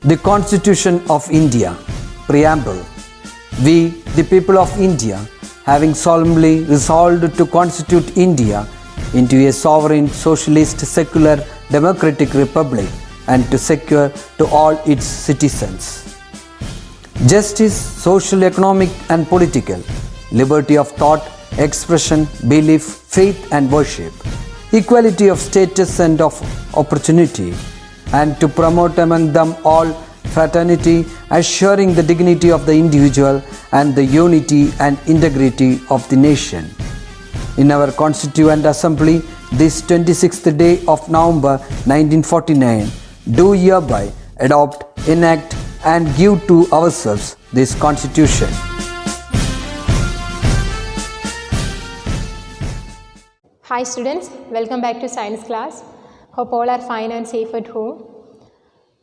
The Constitution of India, Preamble. We, the people of India, having solemnly resolved to constitute India into a sovereign, socialist, secular, democratic republic and to secure to all its citizens justice, social, economic and political, liberty of thought, expression, belief, faith and worship, equality of status and of opportunity, and to promote among them all fraternity, assuring the dignity of the individual and the unity and integrity of the nation. In our Constituent Assembly, this 26th day of November 1949, do hereby adopt, enact and give to ourselves this Constitution. Hi students, welcome back to science class. Hope all are fine and safe at home.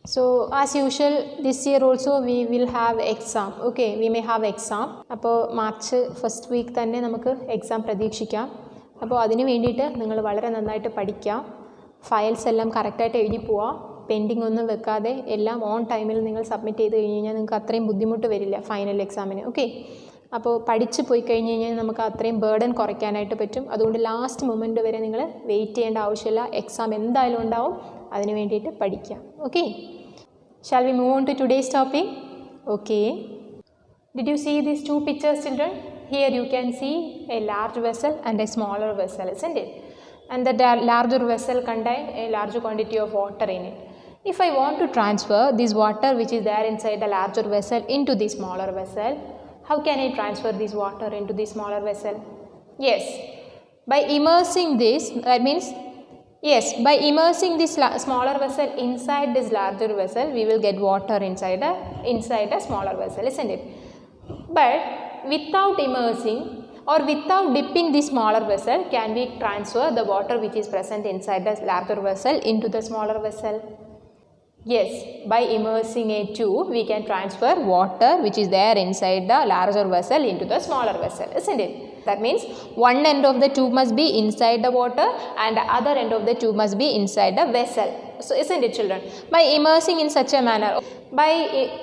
So as usual, this year also we will have exam. Okay, we may have exam. അപ്പോൾ March first week തന്നെ നമുക്ക് exam പ്രതീക്ഷിക്കാം. അപ്പോൾ അതിന് വേണ്ടിയിട്ട് നിങ്ങൾ വളരെ നന്നായിട്ട് പഠിക്കുക. ഫയൽസ് എല്ലാം കറക്റ്റായിട്ട് എഴുതി പോവുക. പെൻഡിങ് ഒന്നും വെക്കാതെ എല്ലാം ഓൺ ടൈമിൽ നിങ്ങൾ സബ്മിറ്റ് ചെയ്ത് കഴിഞ്ഞ് കഴിഞ്ഞാൽ നിങ്ങൾക്ക് അത്രയും ബുദ്ധിമുട്ട് വരില്ല ഫൈനൽ എക്സാമിന്. ഓക്കെ, അപ്പോൾ പഠിച്ച് പോയി കഴിഞ്ഞ് കഴിഞ്ഞാൽ നമുക്ക് അത്രയും ബേർഡൻ കുറയ്ക്കാനായിട്ട് പറ്റും. അതുകൊണ്ട് ലാസ്റ്റ് മൊമെൻറ്റ് വരെ നിങ്ങൾ വെയിറ്റ് ചെയ്യേണ്ട ആവശ്യമില്ല. എക്സാം എന്തായാലും ഉണ്ടാവും, അതിന് വേണ്ടിയിട്ട് പഠിക്കാം. Okay, shall we move on to today's topic? Okay, did you see these two pictures, children? Here you can see a large vessel and a smaller vessel, isn't it? And the larger vessel contains a larger quantity of water in it. If I want to transfer this water which is there inside the larger vessel into the smaller vessel, how can I transfer this water into the smaller vessel? Yes, by immersing this, that means yes, by immersing this smaller vessel inside this larger vessel, we will get water inside the smaller vessel, isn't it? But without immersing or without dipping the smaller vessel, can we transfer the water which is present inside the larger vessel into the smaller vessel? Yes, by immersing a tube, we can transfer water which is there inside the larger vessel into the smaller vessel, isn't it? That means one end of the tube must be inside the water and the other end of the tube must be inside the vessel. So isn't it, children? By immersing in such a manner, by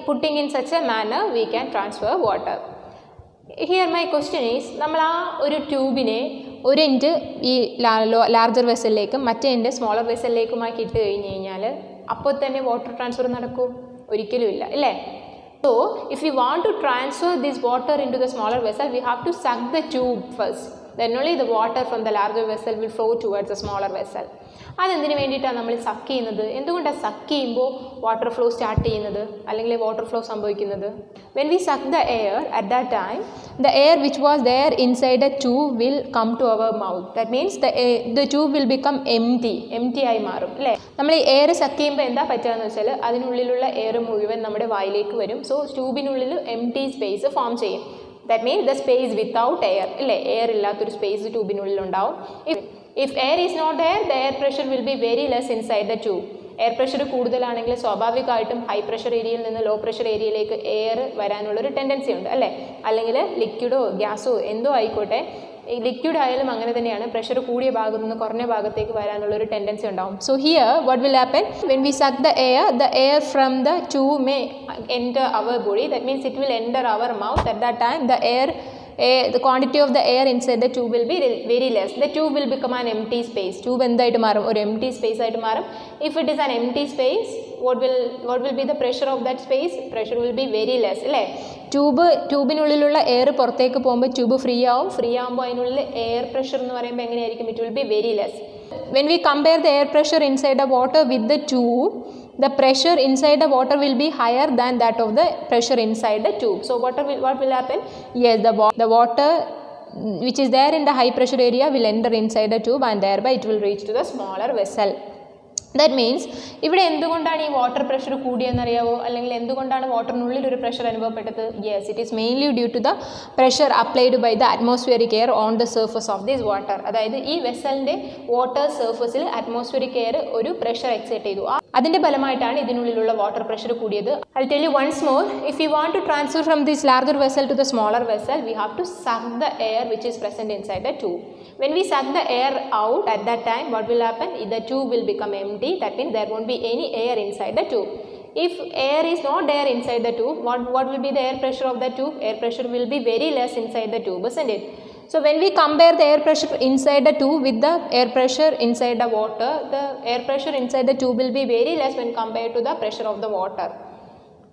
putting in such a manner, we can transfer water. Here my question is, നമ്മൾ ആ ഒരു ട്യൂബിനെ ഒരു end ഈ larger വെസലിലേക്കും മറ്റേ end smaller വെസലിലേക്കുമാക്കി ഇട്ട് കഴിഞ്ഞ് കഴിഞ്ഞാൽ അപ്പോൾ തന്നെ വാട്ടർ ട്രാൻസ്ഫർ നടക്കും? ഒരിക്കലും ഇല്ല, അല്ലേ? So if we want to transfer this water into the smaller vessel, we have to suck the tube first. Then only the water from the larger vessel will flow towards the smaller vessel. അതെന്തിനു വേണ്ടിയിട്ടാണ് നമ്മൾ suck ചെയ്യുന്നത്? എന്തുകൊണ്ടാണ് suck ചെയ്യുമ്പോൾ water flow start ചെയ്യുന്നത് അല്ലെങ്കിൽ water flow സംഭവിക്കുന്നത്? When we suck the air, at that time the air which was there inside the tube will come to our mouth. That means the tube will become empty ആയി മാറും, അല്ലേ? നമ്മൾ ഈ air suck ചെയ്യുമ്പോൾ എന്താ പറ്റുകയെന്ന് വെച്ചാൽ അതിനുള്ളിലുള്ള air മുഴുവൻ നമ്മുടെ വായിലേക്ക് വരും. സോ ട്യൂബിനുള്ളിൽ എംപ്റ്റി സ്പേസ് ഫോം ചെയ്യും. That means the space without air, അല്ലേ? എയർ ഇല്ലാത്തൊരു സ്പേസ് ട്യൂബിനുള്ളിൽ ഉണ്ടാവും. If air is not there, the air pressure will be very less inside the tube. Air pressure കൂടുതലാണെങ്കിൽ സ്വാഭാവികമായിട്ടും ഹൈ പ്രഷർ ഏരിയയിൽ നിന്ന് low pressure ഏരിയയിലേക്ക് air വരാനുള്ളൊരു tendency ഉണ്ട്, അല്ലേ? അല്ലെങ്കിൽ ലിക്വിഡോ ഗ്യാസോ എന്തോ ആയിക്കോട്ടെ, ലിക്വിഡ് ആയാലും അങ്ങനെ തന്നെയാണ്, പ്രഷർ കൂടിയ ഭാഗത്തു നിന്ന് കുറഞ്ഞ ഭാഗത്തേക്ക് വരാനുള്ളൊരു ടെൻഡൻസി ഉണ്ടാവും. So here what will happen? When we suck the air from the tube may enter our body. That means it will enter our mouth. At that time the quantity of the air inside the tube will be very less. The tube will become an empty space. Tube എന്തായിട്ട് മാറും? ഒരു empty space ആയിട്ട് മാറും. If it is an empty space, what will be the pressure of that space? Pressure will be very less, അല്ലേ? ട്യൂബിനുള്ളിലുള്ള air പുറത്തേക്ക് പോകുമ്പോൾ tube free ആകുമ്പോൾ അതിനുള്ളിൽ എയർ പ്രഷർ എന്ന് പറയുമ്പോൾ എങ്ങനെയായിരിക്കും? It will be very less. When we compare the air pressure inside the water with the tube, the pressure inside the water will be higher than that of the pressure inside the tube. So what will happen? Yes, the water which is there in the high pressure area will enter inside the tube and thereby it will reach to the smaller vessel. That means ഇവിടെ എന്തുകൊണ്ടാണ് ഈ water pressure കൂടിയെന്നറിയാവോ? അല്ലെങ്കിൽ എന്തുകൊണ്ടാണ് വാട്ടറിനുള്ളിൽ ഒരു pressure അനുഭവപ്പെട്ടത്? Yes, it is mainly due to the pressure applied by the atmospheric air on the surface of this water. അതായത് ഈ വെസലിൻ്റെ വാട്ടർ സർഫസിൽ അറ്റ്മോസ്ഫിയറിക് എയർ ഒരു പ്രഷർ എക്സൈറ്റ് ചെയ്തു. അതിൻ്റെ ഫലമായിട്ടാണ് ഇതിനുള്ളിലുള്ള വാട്ടർ പ്രഷർ കൂടിയത്. I'll tell you once more, if we want to transfer from this larger vessel to the smaller vessel, we have to suck the air which is present inside the tube. When we suck the air out, at that time what will happen? The tube will become empty. That means there won't be any air inside the tube. If air is not there inside the tube, what will be the air pressure of the tube? Air pressure will be very less inside the tube, isn't it? So when we compare the air pressure inside the tube with the air pressure inside the water, the air pressure inside the tube will be very less when compared to the pressure of the water.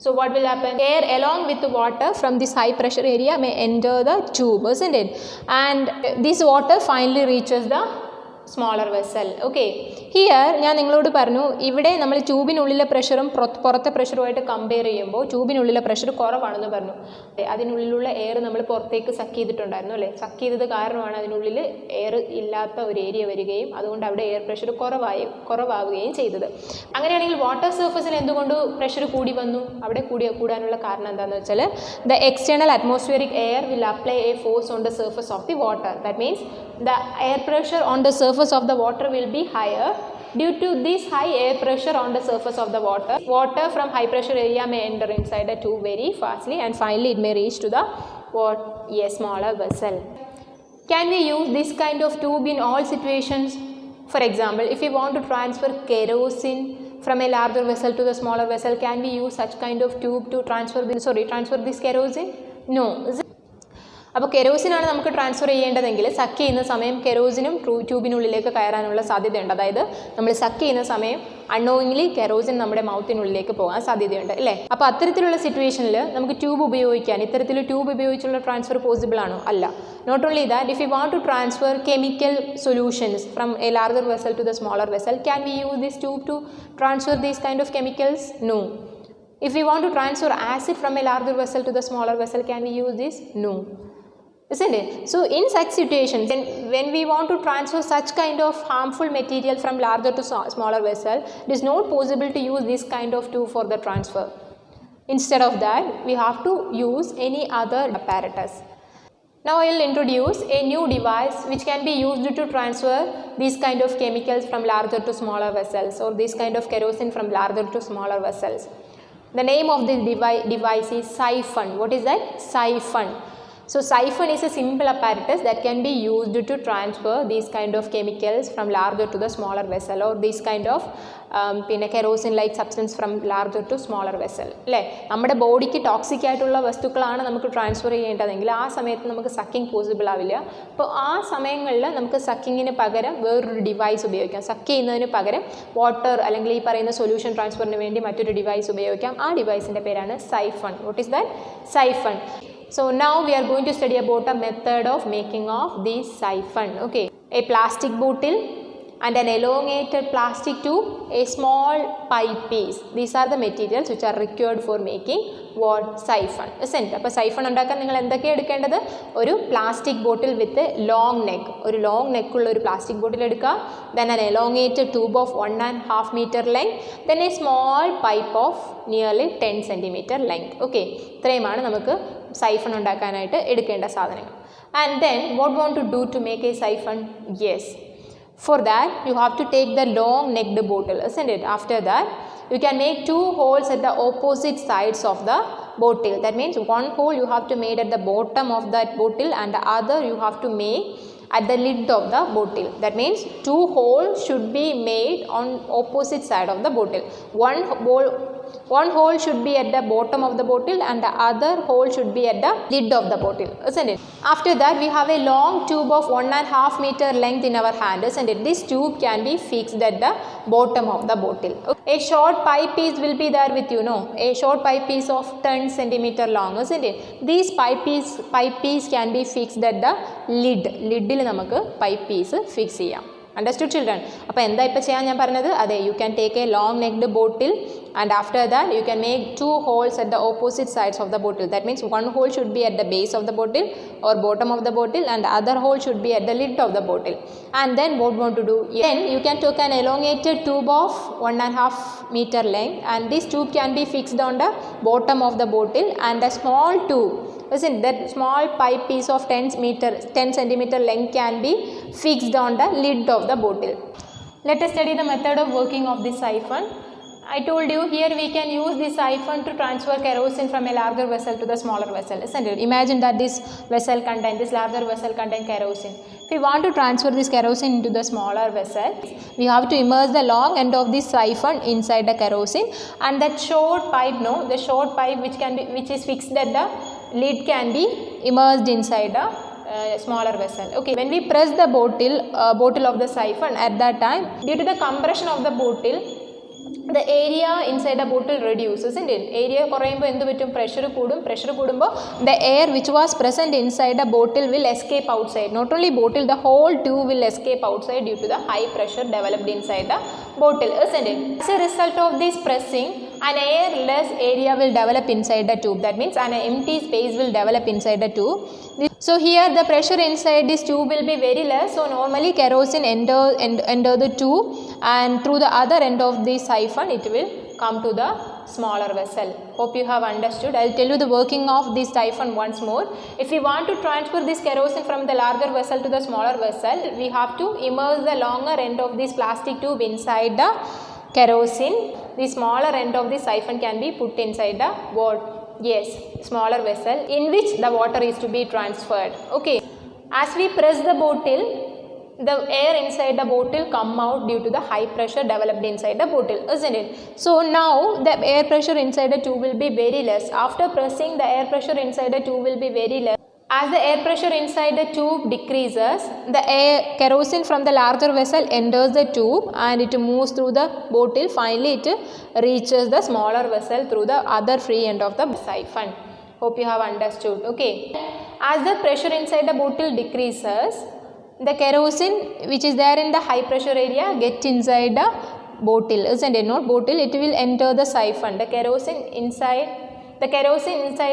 So what will happen? Air along with the water from this high pressure area may enter the tube, isn't it? And this water finally reaches the smaller vessel. Okay, here ഞാൻ നിങ്ങളോട് പറഞ്ഞു ഇവിടെ നമ്മൾ ട്യൂബിനുള്ളിലെ പ്രഷറും പുറത്തെ പ്രഷറുമായിട്ട് compare ചെയ്യുമ്പോൾ ട്യൂബിനുള്ളിലെ pressure കുറവാണെന്ന് പറഞ്ഞു. അതിനുള്ളിലുള്ള എയർ നമ്മൾ പുറത്തേക്ക് സക്ക് ചെയ്തിട്ടുണ്ടായിരുന്നു അല്ലേ? സക്ക് ചെയ്തത് കാരണമാണ് അതിനുള്ളിൽ എയർ ഇല്ലാത്ത ഒരു ഏരിയ വരികയും അതുകൊണ്ട് അവിടെ എയർ പ്രഷർ കുറവാവുകയും ചെയ്തത്. അങ്ങനെയാണെങ്കിൽ വാട്ടർ സർഫസിൽ എന്തുകൊണ്ട് പ്രഷർ കൂടി വന്നു? അവിടെ കൂടാനുള്ള കാരണം എന്താണെന്ന് വെച്ചാൽ the external atmospheric air will apply a force on the surface of the water. That means the air pressure on the surface of the water will be higher. Due to this high air pressure on the surface of the water from high pressure area may enter inside the tube very fastly and finally it may reach to the smaller vessel. Can we use this kind of tube in all situations? For example, if we want to transfer kerosene from a larger vessel to the smaller vessel, can we use such kind of tube to transfer this kerosene? No. അപ്പോൾ കെരോസിനാണ് നമുക്ക് transfer ചെയ്യേണ്ടതെങ്കിൽ suck ചെയ്യുന്ന സമയം കെരോസിനും ട്യൂബിനുള്ളിലേക്ക് കയറാനുള്ള സാധ്യതയുണ്ട്. അതായത് നമ്മൾ suck ചെയ്യുന്ന സമയം അൺനോയിങ്ലി കെരോസിൻ നമ്മുടെ മൗത്തിനുള്ളിലേക്ക് പോകാൻ സാധ്യതയുണ്ട് അല്ലേ? അപ്പോൾ അത്തരത്തിലുള്ള സിറ്റുവേഷനിൽ നമുക്ക് ട്യൂബ് ഉപയോഗിക്കാൻ ഇത്തരത്തിൽ ട്യൂബ് ഉപയോഗിച്ചുള്ള ട്രാൻസ്ഫർ പോസിബിൾ ആണോ? അല്ല. Not only that, if you want to transfer chemical solutions from a larger vessel to the smaller vessel, can we use this tube to transfer these kind of chemicals? No. If we want to transfer acid from a larger vessel to the smaller vessel, can we use this? No. Isn't it? So in such situations, when we want to transfer such kind of harmful material from larger to smaller vessel, it is not possible to use this kind of tube for the transfer. Instead of that, we have to use any other apparatus. Now I will introduce a new device which can be used to transfer these kind of chemicals from larger to smaller vessels, or this kind of kerosene from larger to smaller vessels. The name of this device is Siphon. What is that? Siphon. So Siphon is a simple apparatus that can be used to transfer these kind of chemicals from larger to the smaller vessel, or this kind of kerosene like substance from larger to smaller vessel. അല്ലേ? നമ്മുടെ ബോഡിക്ക് toxic ആയിട്ടുള്ള വസ്തുക്കളാണ് നമുക്ക് transfer ചെയ്യേണ്ടതെങ്കിൽ ആ സമയത്ത് നമുക്ക് sucking possible ആവില്ല. അപ്പോൾ ആ സമയങ്ങളിൽ നമുക്ക് സക്കിങ്ങിന് പകരം വേറൊരു ഡിവൈസ് ഉപയോഗിക്കാം. സക്ക് ചെയ്യുന്നതിന് പകരം വാട്ടർ അല്ലെങ്കിൽ ഈ പറയുന്ന സൊല്യൂഷൻ ട്രാൻസ്ഫറിന് വേണ്ടി മറ്റൊരു ഡിവൈസ് ഉപയോഗിക്കാം. ആ ഡിവൈസിൻ്റെ പേരാണ് Siphon. What is that? Siphon. So now we are going to study about a method of making of this siphon. Okay, a plastic bottle and an elongated plastic tube, a small pipe piece. These are the materials which are required for making what? Siphon. Isn't it? അപ്പോൾ siphon ഉണ്ടാക്കാൻ നിങ്ങൾ എന്തൊക്കെയാണ് എടുക്കേണ്ടത്? ഒരു plastic bottle with long neck, ഒരു long നെക്കുള്ള ഒരു plastic bottle എടുക്കുക. then an elongated tube of 1.5 meter length, then a small pipe of nearly 10 centimeter length. Okay, ഇത്രയുമാണ് നമുക്ക് siphon ഉണ്ടാക്കാനായിട്ട് എടുക്കേണ്ട സാധനങ്ങൾ. And then what want to do to make a siphon? Yes, for that you have to take the long necked bottle, isn't it? After that you can make two holes at the opposite sides of the bottle. That means one hole you have to make at the bottom of that bottle and the other you have to make at the lid of the bottle. That means two holes should be made on opposite side of the bottle. One hole should be at the bottom of the bottle and the other hole should be at the lid of the bottle, isn't it? After that we have a long tube of 1.5 meter length in our hand, isn't it? This tube can be fixed at the bottom of the bottle. A short pipe piece will be there with you, no? A short pipe piece of 10 centimeter long, isn't it? These pipe piece can be fixed at the lid നമുക്ക് pipe piece fix ചെയ്യാം. Understood children? അപ്പോൾ എന്താ ഇപ്പോൾ ചെയ്യാൻ ഞാൻ പറഞ്ഞത്? അതെ, you can take a long necked bottle and after that you can make two holes at the opposite sides of the bottle. That means one hole should be at the base of the bottle or bottom of the bottle and the other hole should be at the lid of the bottle. And then what want to do? Then you can take an elongated tube of 1.5 meter length and this tube can be fixed on the bottom of the bottle and a small tube, isn't that small pipe piece of 10 centimeter length can be fixed on the lid of the bottle. Let us study the method of working of this siphon. I told you here we can use this siphon to transfer kerosene from a larger vessel to the smaller vessel, isn't it? Imagine that this larger vessel contain kerosene. If we want to transfer this kerosene into the smaller vessel, we have to immerse the long end of this siphon inside the kerosene, and that short pipe, which is fixed at the lid can be immersed inside a smaller vessel. Okay, when we press the bottle of the siphon, at that time, due to the compression of the bottle, the area inside the bottle reduces, isn't it? Area korayumbo endu vettum, pressure koodumbo the air which was present inside the bottle will escape outside. Not only bottle, the whole tube will escape outside due to the high pressure developed inside the bottle, isn't it? As a result of this pressing, an airless area will develop inside the tube. That means an empty space will develop inside the tube. So here the pressure inside this tube will be very less. So normally kerosene enter the tube, and through the other end of the siphon it will come to the smaller vessel. Hope you have understood. I will tell you the working of this siphon once more. If we want to transfer this kerosene from the larger vessel to the smaller vessel, we have to immerse the longer end of this plastic tube inside the kerosene. The smaller end of the siphon can be put inside the smaller vessel in which the water is to be transferred. Okay, as we press the bottle, the air inside the bottle come out due to the high pressure developed inside the bottle, isn't it? So now the air pressure inside the tube will be very less. After pressing, the air pressure inside the tube will be very less. As the air pressure inside the tube decreases, the kerosene from the larger vessel enters the tube and it moves through the bottle. Finally, it reaches the smaller vessel through the other free end of the siphon. Hope you have understood. Okay. As the pressure inside the bottle decreases, the kerosene which is there in the high pressure area get inside the bottle, isn't it? Not bottle, it will enter the siphon. The kerosene inside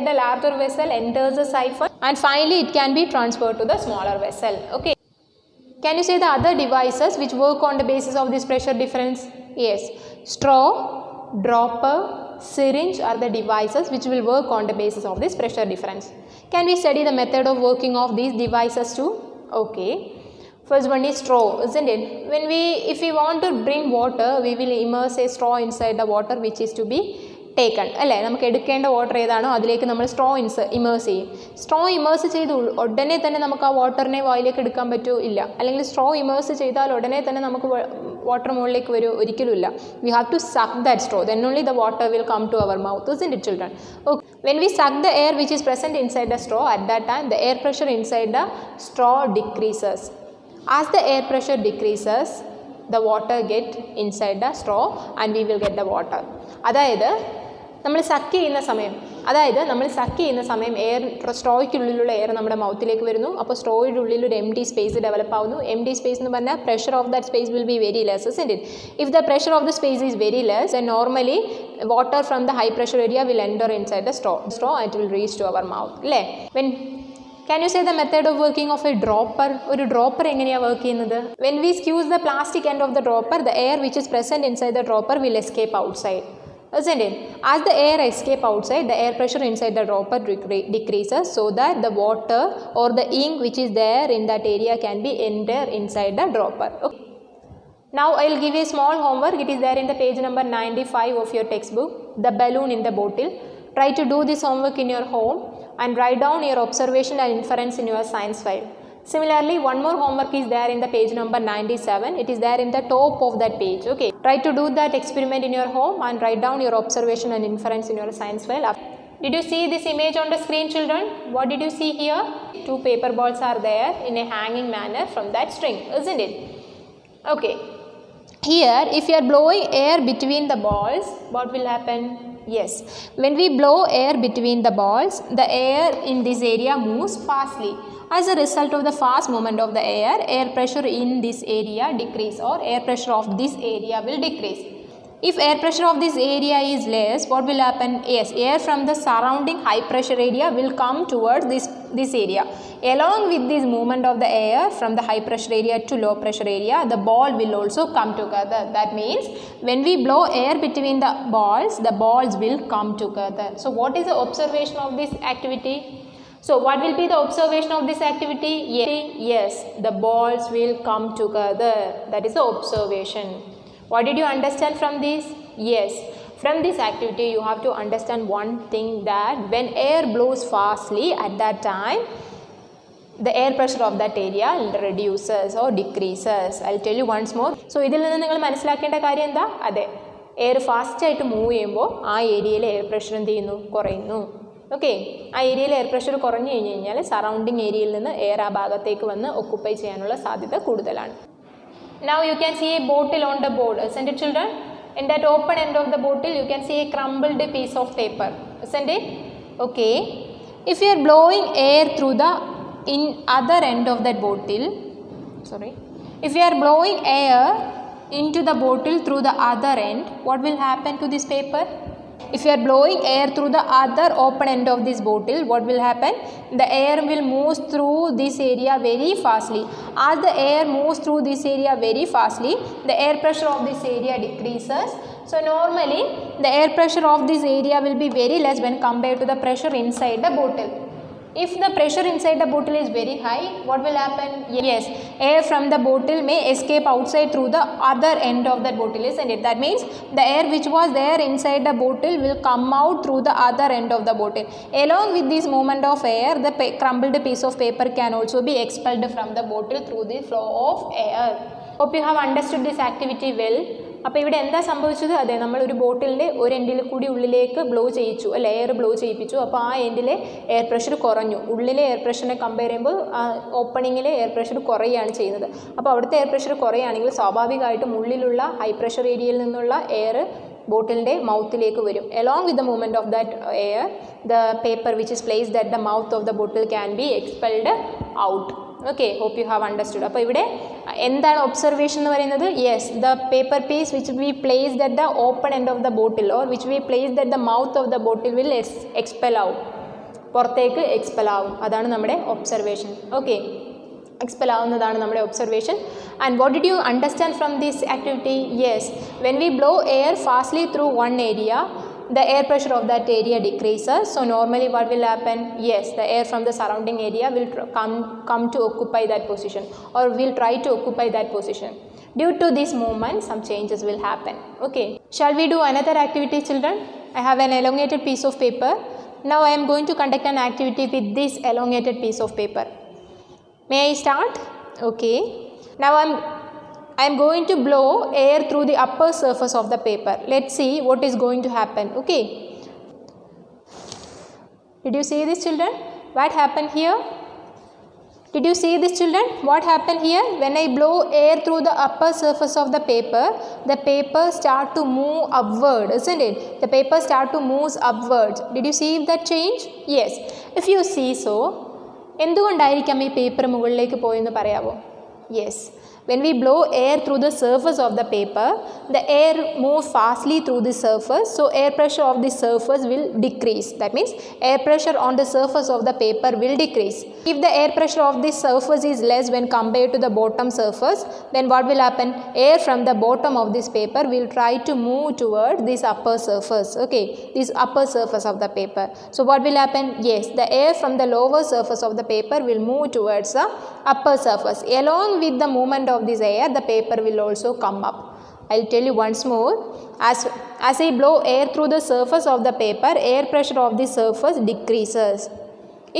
the larger vessel enters the siphon, and finally it can be transferred to the smaller vessel. Okay. Can you say the other devices which work on the basis of this pressure difference? Yes. Straw, dropper, syringe are the devices which will work on the basis of this pressure difference. Can we study the method of working of these devices too? Okay. First one is straw, isn't it? If we want to drink water, we will immerse a straw inside the water which is to be taken. അല്ലേ, നമുക്ക് എടുക്കേണ്ട water ഏതാണോ അതിലേക്ക് നമ്മൾ straw immerse ചെയ്യും. Straw immerse ചെയ്ത് ഉടനെ തന്നെ നമുക്ക് ആ വാട്ടറിനെ വായിലേക്ക് എടുക്കാൻ പറ്റുമോ? ഇല്ല. അല്ലെങ്കിൽ സ്ട്രോ ഇമേഴ്സ് ചെയ്താൽ ഉടനെ തന്നെ നമുക്ക് വാട്ടർ മുകളിലേക്ക് വരുമോ? ഒരിക്കലും ഇല്ല. We have to suck that straw, then only the water will come to our mouth, isn't it, children? Okay. When we suck the air which is present inside the straw, at that time the air pressure inside the straw decreases. As the air pressure decreases, the water get inside the straw and we will get the water. അതായത് നമ്മൾ suck ചെയ്യുന്ന സമയം air സ്ട്രോയ്ക്കുള്ളിലുള്ള air നമ്മുടെ മൗത്തിലേക്ക് വരുന്നു. അപ്പോൾ സ്ട്രോയുടെ ഉള്ളിൽ ഒരു empty space develop ആവുന്നു. എംപ്റ്റി സ്പേസ് എന്ന് പറഞ്ഞാൽ pressure of that space will be very less, isn't it? If the pressure of the space is very less, then normally water from the high pressure area will enter inside the straw and it will reach to our mouth. അല്ലേ? Can you say the method of working of a dropper? ഒരു dropper എങ്ങനെയാണ് work ചെയ്യുന്നത്? When we squeeze the plastic end of the dropper, the air which is present inside the dropper will escape outside, isn't it? As the air escape outside, the air pressure inside the dropper decreases so that the water or the ink which is there in that area can be enter inside the dropper. Okay. Now I will give you a small homework. It is there in the page number 95 of your textbook, the balloon in the bottle. Try to do this homework in your home and write down your observation and inference in your science file. Similarly, one more homework is there in the page number 97. It is there in the top of that page. Okay. Try to do that experiment in your home and write down your observation and inference in your science file. Did you see this image on the screen, children? What did you see here? Two paper balls are there in a hanging manner from that string, isn't it? Okay. Here, if you are blowing air between the balls, what will happen? Yes, when we blow air between the balls, the air in this area moves fastly. As a result of the fast movement of the air pressure in this area decrease, or air pressure of this area will decrease. If air pressure of this area is less, what will happen? Yes, air from the surrounding high pressure area will come towards this area. Along with this movement of the air from the high pressure area to low pressure area, the ball will also come together. That means when we blow air between the balls will come together. So what is the observation of this activity? So what will be the observation of this activity? Yes, the balls will come together. That is the observation. What did you understand from this? Yes. From this activity, you have to understand one thing, that when air blows fastly, at that time, the air pressure of that area reduces or decreases. I'll tell you once more. So, ഇതിൽ നിന്ന് നിങ്ങൾ മനസ്സിലാക്കേണ്ട കാര്യം എന്താ? അതെ, air ഫാസ്റ്റായിട്ട് move ചെയ്യുമ്പോൾ ആ ഏരിയയിലെ എയർ പ്രഷർ എന്ത് ചെയ്യുന്നു? കുറയുന്നു. ഓക്കെ, ആ ഏരിയയിൽ എയർ പ്രഷർ കുറഞ്ഞു കഴിഞ്ഞ് കഴിഞ്ഞാൽ സറൗണ്ടിങ് ഏരിയയിൽ നിന്ന് എയർ ആ ഭാഗത്തേക്ക് വന്ന് ഒക്കുപ്പൈ ചെയ്യാനുള്ള സാധ്യത കൂടുതലാണ്. Now you can see a bottle on the board, isn't it children? In that open end of the bottle you can see a crumbled piece of paper, isn't it? Okay, if you are blowing air through the other end of that bottle, if you are blowing air into the bottle through the other end, what will happen to this paper? If you are blowing air through the other open end of this bottle, what will happen? The air will move through this area very fastly. As the air moves through this area very fastly, the air pressure of this area decreases. So normally the air pressure of this area will be very less when compared to the pressure inside the bottle. If the pressure inside the bottle is very high, what will happen? Yes, air from the bottle may escape outside through the other end of that bottle, isn't it? That means the air which was there inside the bottle will come out through the other end of the bottle. Along with this movement of air, the crumbled piece of paper can also be expelled from the bottle through the flow of air. Hope you have understood this activity well. അപ്പോൾ ഇവിടെ എന്താ സംഭവിച്ചത്? അതെ, നമ്മളൊരു ബോട്ടിലിൻ്റെ ഒരു എൻഡിൽ കൂടി ഉള്ളിലേക്ക് ബ്ലോ ചെയ്യിച്ചു, അല്ലെ, എയർ ബ്ലോ ചെയ്യിപ്പിച്ചു. അപ്പോൾ ആ എൻഡിലെ എയർ പ്രഷർ കുറഞ്ഞു. ഉള്ളിലെ എയർ പ്രഷറിനെ കമ്പയർ ചെയ്യുമ്പോൾ ഓപ്പണിങ്ങിലെ എയർ പ്രഷർ കുറയുകയാണ് ചെയ്യുന്നത്. അപ്പോൾ അവിടുത്തെ എയർ പ്രഷർ കുറയുകയാണെങ്കിൽ സ്വാഭാവികമായിട്ടും ഉള്ളിലുള്ള ഹൈ പ്രഷർ ഏരിയയിൽ നിന്നുള്ള എയർ ബോട്ടിലിൻ്റെ മൗത്തിലേക്ക് വരും. Along with the movement of that air, the paper which is placed at the mouth of the bottle can be expelled out. Okay, hope you have understood. അപ്പോൾ ഇവിടെ എന്താണ് observation എന്ന് പറയുന്നത്? Yes, the paper piece which we placed at the open end of the bottle or which we placed at the mouth of the bottle will expel ആവും, പുറത്തേക്ക് expel ആവും. അതാണ് നമ്മുടെ ഒബ്സർവേഷൻ. ഓക്കെ, എക്സ്പെൽ ആവുന്നതാണ് നമ്മുടെ observation. And what did you understand from this activity? Yes, when we blow air fastly through one area, the air pressure of that area decreases. So normally what will happen? Yes, the air from the surrounding area will come to occupy that position, or will try to occupy that position. Due to this movement, some changes will happen. Okay, shall we do another activity, children? I have an elongated piece of paper. Now I am going to conduct an activity with this elongated piece of paper. May I start? Okay, now I am going to blow air through the upper surface of the paper. Let's see what is going to happen. Okay, did you see this, children? What happened here? Did you see this, children? What happened here? When I blow air through the upper surface of the paper start to move upward, isn't it? The paper start to move upwards. Did you see that change? Yes. If you see so, എന്തുകൊണ്ടായിരിക്കാം ഈ paper മുകളിലേക്ക് പോയെന്ന് പറയാമോ? Yes, when we blow air through the surface of the paper, the air moves fastly through the surface, so air pressure of the surface will decrease. That means air pressure on the surface of the paper will decrease. If the air pressure of this surface is less when compared to the bottom surface, then what will happen? Air from the bottom of this paper will try to move towards this upper surface. Okay, this upper surface of the paper. So what will happen? Yes, the air from the lower surface of the paper will move towards the upper surface. Along with the movement of this air, the paper will also come up. I'll tell you once more. As I blow air through the surface of the paper, air pressure of the surface decreases.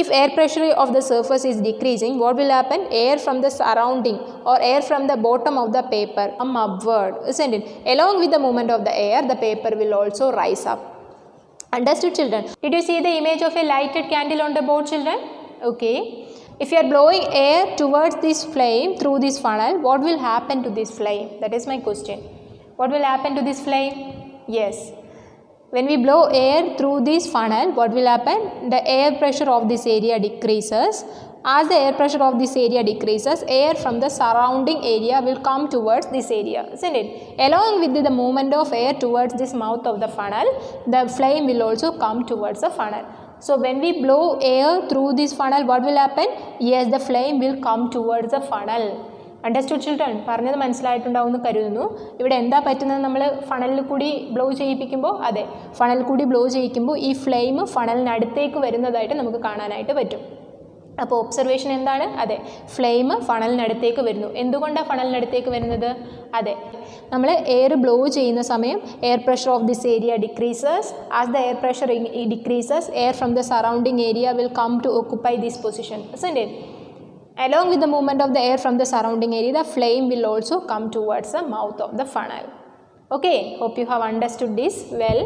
If air pressure of the surface is decreasing, what will happen? Air from the surrounding or air from the bottom of the paper come upward, isn't it? Along with the movement of the air, the paper will also rise up. Understood, children? Did you see the image of a lighted candle on the board, children? Okay. If you are blowing air towards this flame through this funnel, what will happen to this flame? That is my question. What will happen to this flame? Yes. When we blow air through this funnel, what will happen? The air pressure of this area decreases. As the air pressure of this area decreases, air from the surrounding area will come towards this area, isn't it? Along with the movement of air towards this mouth of the funnel, the flame will also come towards the funnel. So when we blow air through this funnel, what will happen? Yes, the flame will come towards the funnel. Understood, children? പറഞ്ഞത് മനസ്സിലായിട്ടുണ്ടാവുമെന്ന് കരുതുന്നു. ഇവിടെ എന്താ പറ്റുന്നത്? നമ്മൾ ഫണലിൽ കൂടി blow ചെയ്യിപ്പിക്കുമ്പോൾ, അതെ, funnel കൂടി blow ചെയ്യിക്കുമ്പോൾ ഈ ഫ്ലെയിം ഫണലിനടുത്തേക്ക് വരുന്നതായിട്ട് നമുക്ക് കാണാനായിട്ട് പറ്റും. അപ്പോൾ ഒബ്സർവേഷൻ എന്താണ്? അതെ, ഫ്ലെയിം ഫണലിനടുത്തേക്ക് വരുന്നു. എന്തുകൊണ്ടാണ് ഫണലിനടുത്തേക്ക് വരുന്നത്? അതെ, നമ്മൾ എയർ ബ്ലോ ചെയ്യുന്ന സമയം air pressure of this area decreases. As the air pressure decreases, air from the surrounding area will come to occupy this position, isn't it? Along with the movement of the air from the surrounding area, the flame will also come towards the mouth of the funnel. Okay, hope you have understood this well.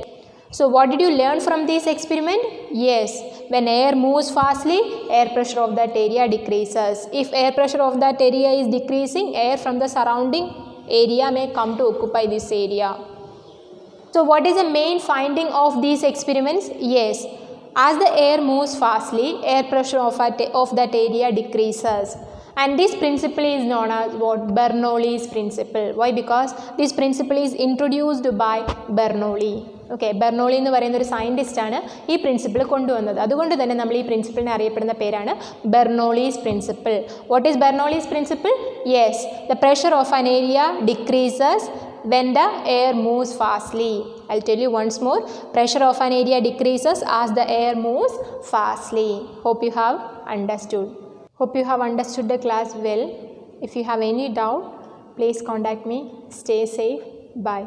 So what did you learn from this experiment? Yes, when air moves fastly, air pressure of that area decreases. If air pressure of that area is decreasing, air from the surrounding area may come to occupy this area. So what is the main finding of these experiments? Yes, as the air moves fastly, air pressure of that area decreases. And this principle is known as what? Bernoulli's principle. Why? Because this principle is introduced by Bernoulli. Okay, Bernoulli എന്ന് പറയുന്ന ഒരു സയൻറ്റിസ്റ്റാണ് ഈ principle കൊണ്ടുവന്നത്. അതുകൊണ്ട് തന്നെ നമ്മൾ ഈ പ്രിൻസിപ്പിളിനെ അറിയപ്പെടുന്ന പേരാണ് Bernoulli's principle. What is Bernoulli's principle? Yes, the pressure of an area decreases when the air moves fastly. I'll tell you once more. Pressure of an area decreases as the air moves fastly. Hope you have understood. Hope you have understood the class well. If you have any doubt, please contact me. Stay safe. Bye.